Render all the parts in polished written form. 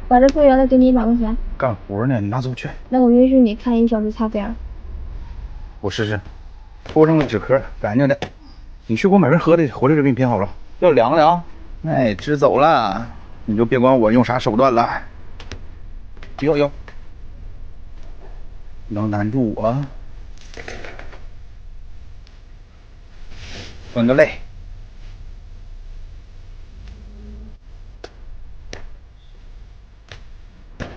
把这会员再给你100块钱。干活呢，你拿走去。那我允许你看1小时擦边。我试试，剥上个纸壳，干净的。你去给我买瓶喝的，回来就给你拼好了。要凉的啊。哎，支走了，你就别管我用啥手段了。要，能难住我？分个类。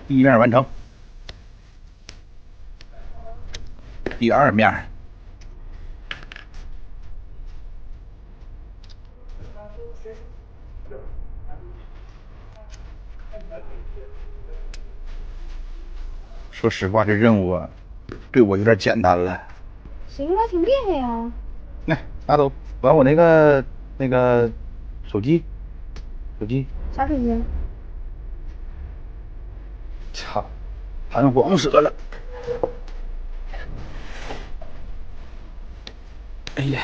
第一面完成，第二面。说实话，这任务啊，对我有点简单了。行啊，挺厉害呀。来，拿走，把我那个手机。啥手机？操，好像光折了。哎呀，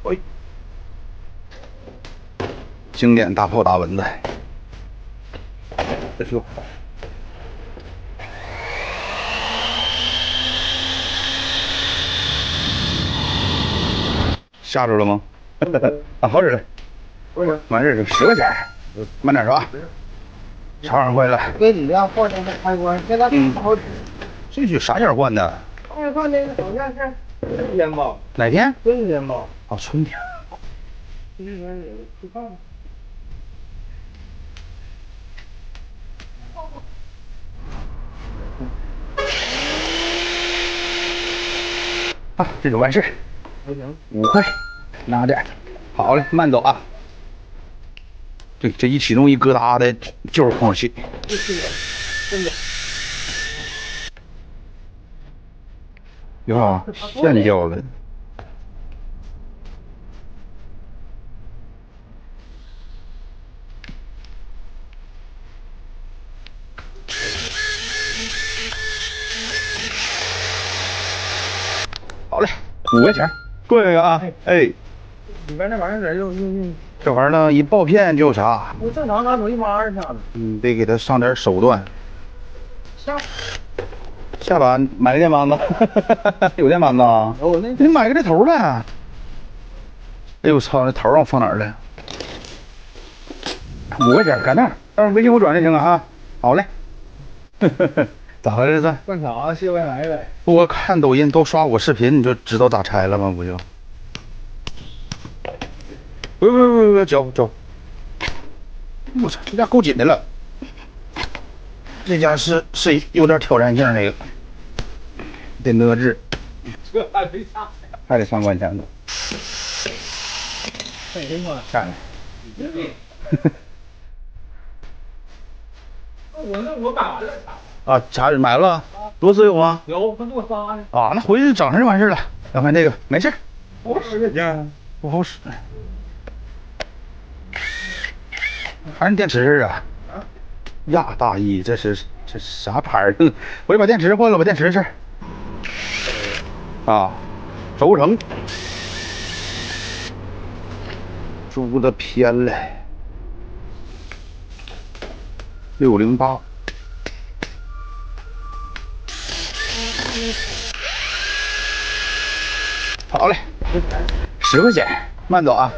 喂，经典大炮打蚊子。这是。吓着了吗？啊，好使了。完事儿10块钱，慢点刷。插上坏了。给你俩换那个开关，现在好。这是啥颜换的？我看那个好像是春天吧？哪天？春天吧？哦，春天。去看看。啊，这就完事儿。5块，拿着。好嘞，慢走啊。对，这一启动一咯哒的，就是空气。真的。有啥？线掉了。好嘞，5块钱，贵个啊！哎，里边那玩意儿用，这玩意儿呢，一爆片就啥？我正常拿走120下子。得给它上点手段。下把买个电扳子，有电扳子啊？有那。你买个这头的。哎呦操，那头让我放哪儿了？5块钱，搁那儿，到时候微信给我转就行了啊。好嘞。咋回事这？灌肠卸外来呗。我看抖音都刷我视频，你就知道咋拆了吗？不就？不，交。我操，这家够紧的了。这家是有点挑战性，那个得讷制。这还没上。还得3块钱呢。哎呀妈！看看。我买完了。啊，啥买了？螺丝有吗？有，跟我仨呢。啊，那回去整上就完事了。要看这个，没事。不好使劲。不好使。还是电池啊？亚大意，这啥牌儿？我就把电池换了，把电池是。啊，轴承。珠子偏了。608。好嘞，10块钱，慢走啊。